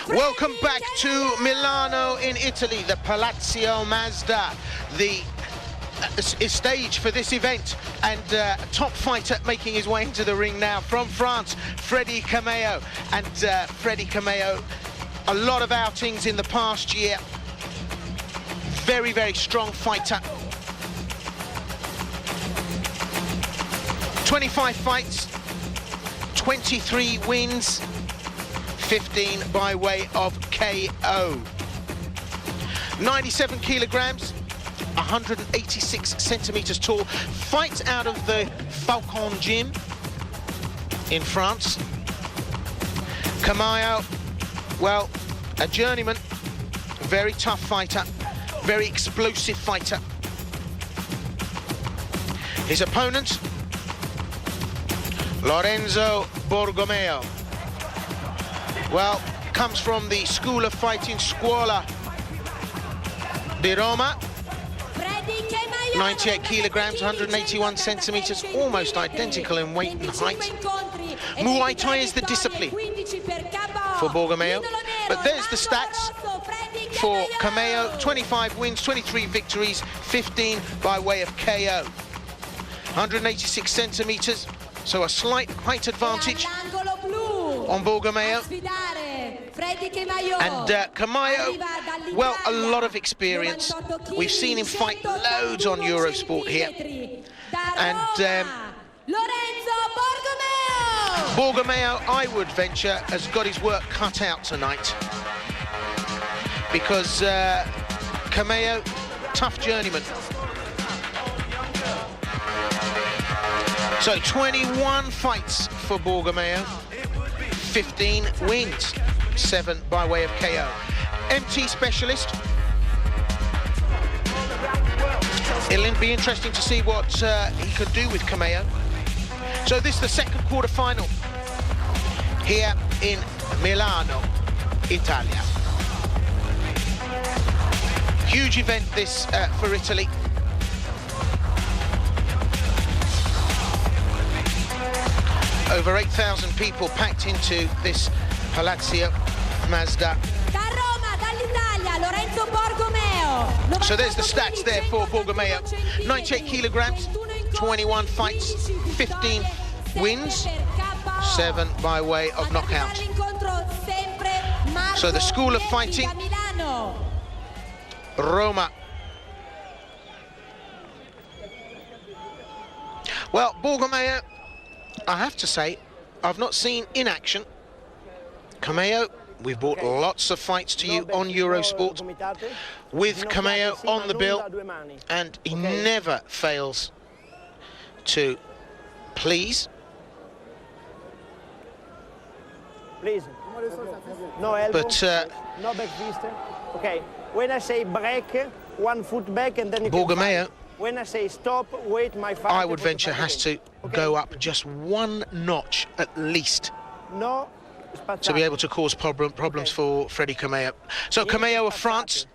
Welcome back to Milano in Italy, the Palazzo Mazda, the stage for this event, and top fighter making his way into the ring now from France, Freddy Kemayo. And Freddy Kemayo, a lot of outings in the past year, very, very strong fighter. 25 fights, 23 wins, 15 by way of KO. 97 kilograms, 186 centimeters tall. Fights out of the Falcon gym in France. Kemayo, well, a journeyman, very tough fighter, very explosive fighter. His opponent, Lorenzo Borgomeo. Well, comes from the School of Fighting Scuola di Roma. 98 kilograms, 181 centimeters, almost identical in weight and height. Muay Thai is the discipline for Borgomeo. But there's the stats for Kemayo: 25 wins, 23 victories, 15 by way of KO. 186 centimeters, so a slight height advantage on Borgomeo. And Kemayo, well, a lot of experience. We've seen him fight loads on Eurosport here. And Borgomeo, I would venture, has got his work cut out tonight. Because Kemayo, tough journeyman. So 21 fights for Borgomeo, 15 wins, 7 by way of KO. MT specialist. It'll be interesting to see what he could do with Kemayo. So this is the second quarter-final here in Milano, Italia. Huge event this for Italy. Over 8,000 people packed into this Palazzo Mazda. So there's the stats there for Borgomeo. 98 kilograms, 21 fights, 15 wins, 7 by way of knockout. So the School of Fighting, Roma. Well, Borgomeo, I have to say, I've not seen in action. Kemayo, we've brought lots of fights to you on Eurosport with Kemayo on the bill, and he never fails to please. But no back fist. Okay, when I say break, 1 foot back and then you Borgomeo, when I say stop, wait, my fight. I would venture has to go up just 1 notch at least to be able to cause problems for Freddy Kemayo. So Kemayo of France,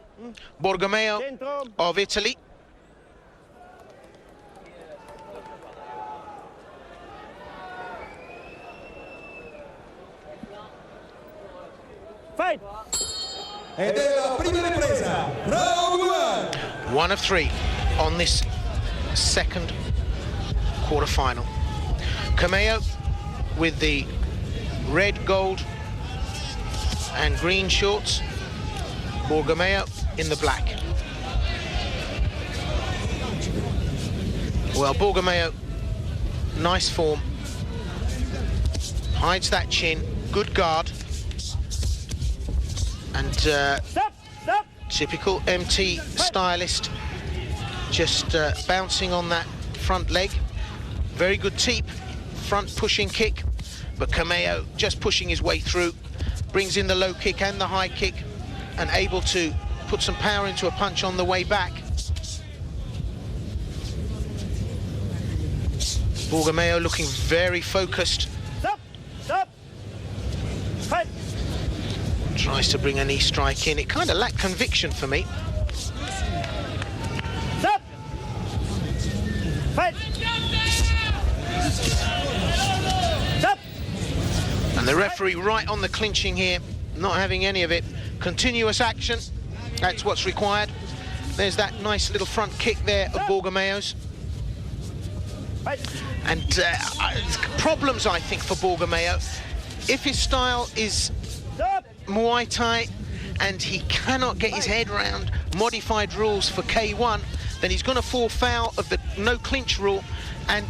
Borgomeo of Italy. Fight! Ed è la prima ripresa, round 1. 1 of 3 on this second quarter-final. Kemayo with the red, gold and green shorts. Borgomeo in the black. Well, Borgomeo, nice form. Hides that chin, good guard. And typical MT stylist, just bouncing on that front leg. Very good teep, front pushing kick, but Kemayo just pushing his way through, brings in the low kick and the high kick, and able to put some power into a punch on the way back. Borgomeo looking very focused. Stop! Fight! Tries to bring a knee strike in. It kind of lacked conviction for me. Stop! Fight! Stop! And the referee right on the clinching here not having any of it. Continuous action, that's what's required. There's that nice little front kick there of Borgomeo's. And problems, I think, for Borgomeo. If his style is Muay Thai and he cannot get his head around modified rules for K1, then he's going to fall foul of the no clinch rule. And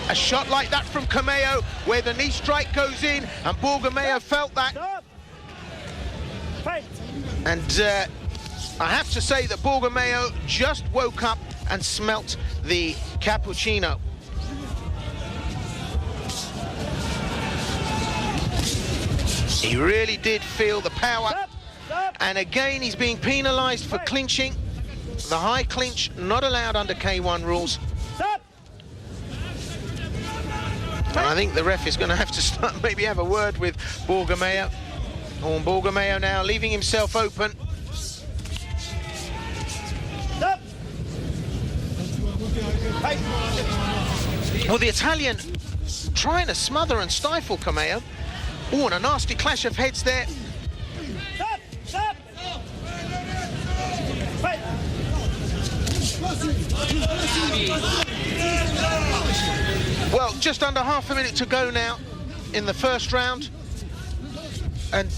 a shot like that from Kemayo, where the knee strike goes in, and Borgomeo felt that. And I have to say that Borgomeo just woke up and smelt the cappuccino. He really did feel the power. And again, he's being penalised for clinching. The high clinch, not allowed under K1 rules. And I think the ref is going to have to start, maybe have a word with Borgomeo. Oh, Borgomeo now leaving himself open. Well, the Italian trying to smother and stifle Kemayo. Oh, and a nasty clash of heads there. Well, just under half a minute to go now in the first round. And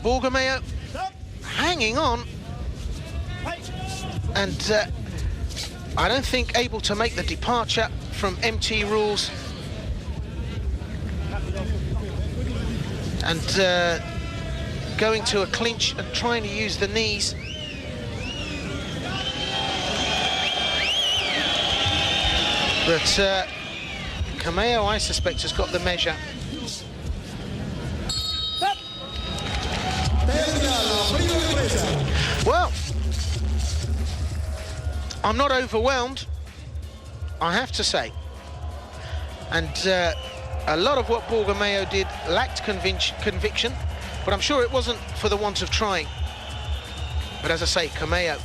Borgomeo hanging on. And I don't think able to make the departure from MT rules. And going to a clinch and trying to use the knees. But Kemayo, I suspect, has got the measure. Well, I'm not overwhelmed, I have to say. And a lot of what Borgomeo did lacked conviction, but I'm sure it wasn't for the want of trying. But as I say, Kemayo,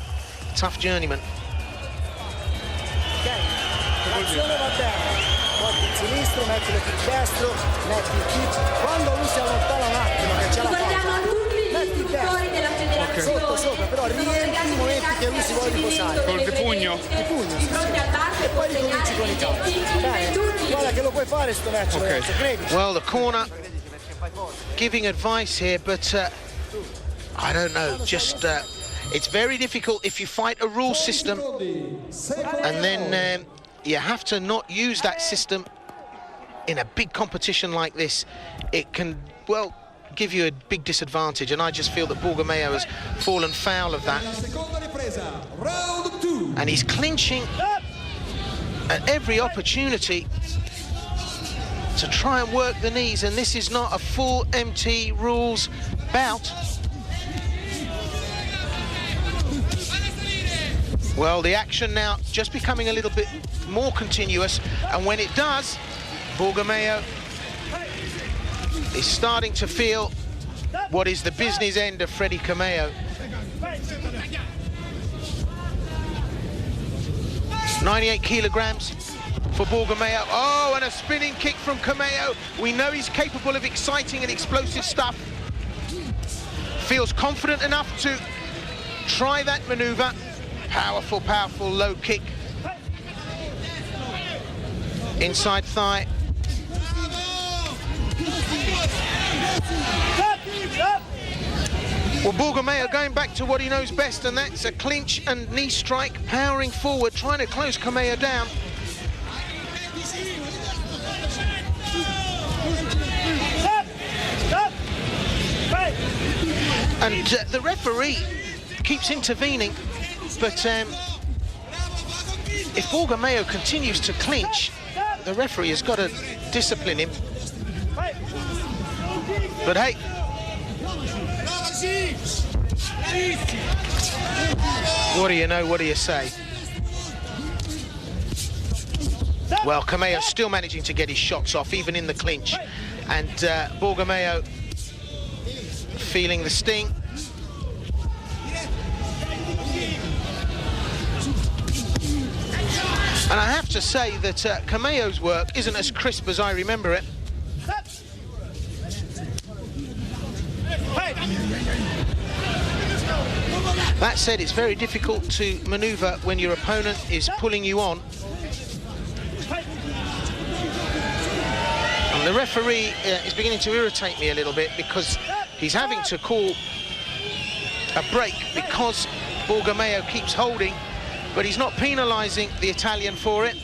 tough journeyman. L'azione va bene, porti il sinistro, metti il kick destro, metti il kick. Quando lui si allontana un attimo che c'è la pausa, metti il destro, sotto sopra, però rientri i momenti che lui si vuole riposare. Col pugno? Di pugno, sì. E poi ricominci con i calci. Bene, guarda che lo puoi fare sto match, Lorenzo, credici. Well, the corner giving advice here, but I don't know, just it's very difficult if you fight a rule system and then you have to not use that system in a big competition like this. It can, well, give you a big disadvantage, and I just feel that Borgomeo has fallen foul of that. And he's clinching at every opportunity to try and work the knees, and this is not a full MT rules bout. Well, the action now just becoming a little bit more continuous, and when it does, Borgomeo is starting to feel what is the business end of Freddy Kemayo. 98 kilograms for Borgomeo. Oh, and a spinning kick from Kemayo. We know he's capable of exciting and explosive stuff. Feels confident enough to try that maneuver. Powerful, powerful low kick. Inside thigh. Well, Borgomeo going back to what he knows best, and that's a clinch and knee strike, powering forward, trying to close Kemayo down. And the referee keeps intervening, but if Borgomeo continues to clinch, the referee has got to discipline him. But hey, what do you know, what do you say? Well, Kemayo's still managing to get his shots off, even in the clinch. And Borgomeo feeling the sting. And I have to say that Kemayo's work isn't as crisp as I remember it. That said, it's very difficult to maneuver when your opponent is pulling you on. And the referee is beginning to irritate me a little bit because he's having to call a break because Borgomeo keeps holding, but he's not penalising the Italian for it.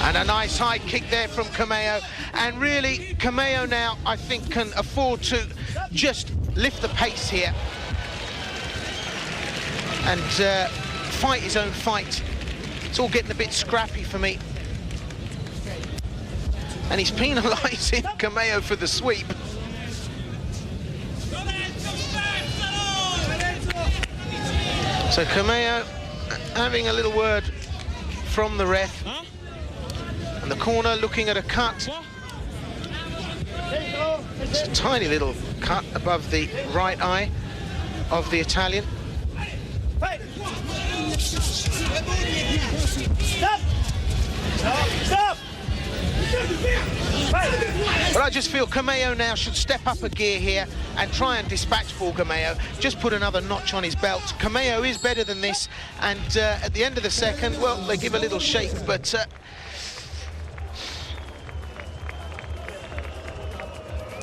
And a nice high kick there from Kemayo. And really, Kemayo now, I think, can afford to just lift the pace here and fight his own fight. It's all getting a bit scrappy for me. And he's penalising Kemayo for the sweep. So Kemayo having a little word from the ref. And the corner looking at a cut. It's a tiny little cut above the right eye of the Italian. Stop! Stop! But I just feel Kemayo now should step up a gear here and try and dispatch Borgomeo, just put another notch on his belt. Kemayo is better than this, and at the end of the second, well, they give a little shake, but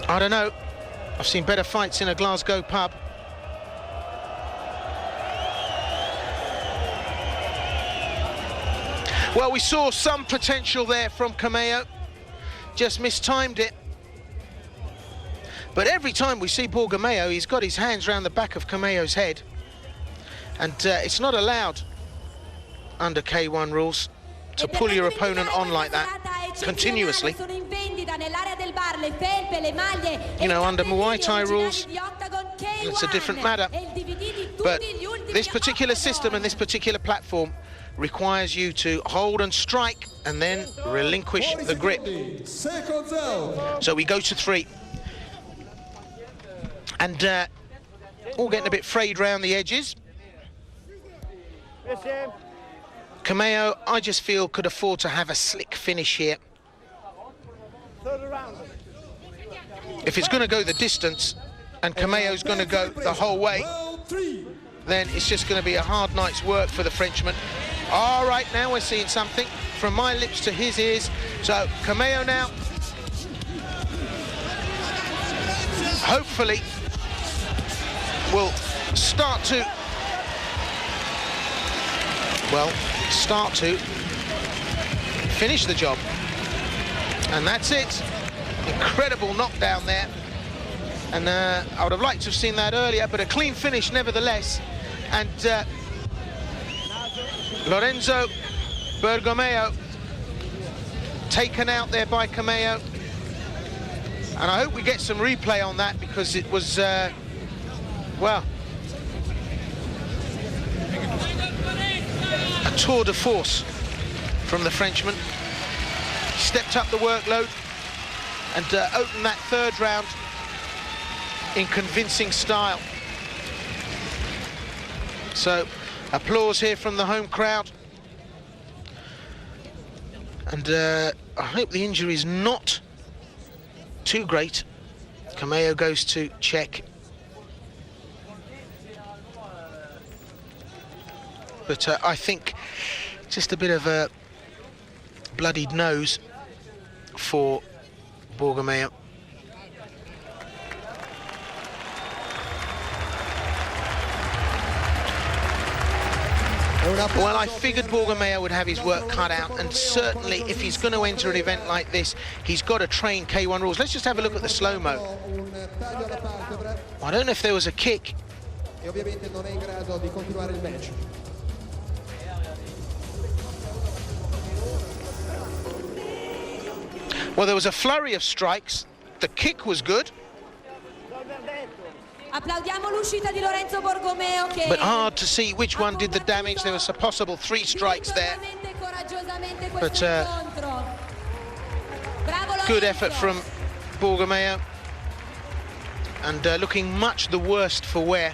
I don't know. I've seen better fights in a Glasgow pub. Well, we saw some potential there from Kemayo, just mistimed it. But every time we see Borgomeo, he's got his hands round the back of Kemayo's head. And it's not allowed under K1 rules to pull your opponent on like that continuously. You know, under Muay Thai rules, it's a different matter. But this particular system and this particular platform requires you to hold and strike and then relinquish the grip. So we go to 3. And all getting a bit frayed round the edges. Kemayo, I just feel, could afford to have a slick finish here. If it's going to go the distance and Kemayo's going to go the whole way, then it's just going to be a hard night's work for the Frenchman. All right, now we're seeing something from my lips to his ears. So Kemayo now, hopefully, will start to finish the job. And that's it. Incredible knockdown there. And I would have liked to have seen that earlier, but a clean finish nevertheless. And Lorenzo Borgomeo taken out there by Kemayo. And I hope we get some replay on that, because it was, well, a tour de force from the Frenchman. He stepped up the workload and opened that third round in convincing style. So, applause here from the home crowd. And I hope the injury is not too great. Kemayo goes to check. But I think just a bit of a bloodied nose for Borgomeo. Well, I figured Borgomeo would have his work cut out, and certainly if he's going to enter an event like this, he's got to train K1 rules. Let's just have a look at the slow-mo. I don't know if there was a kick. Well, there was a flurry of strikes. The kick was good. Applaudiamo l'uscita di Lorenzo Borgomeo, che but hard to see which one did the damage. There was a possible 3 strikes there. But good effort from Borgomeo. And looking much the worst for wear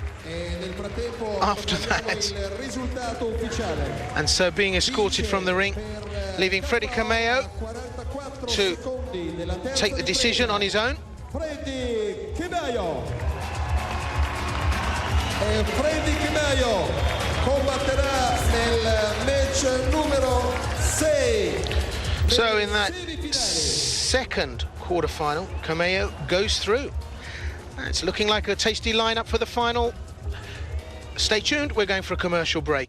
after that. And so being escorted from the ring leaving Freddy Kemayo to take the decision on his own. Freddy Kemayo. E Freddy Kemayo combatterà nel match numero 6. So in that second quarter-final, Kemayo goes through. It's looking like a tasty lineup for the final. Stay tuned, we're going for a commercial break.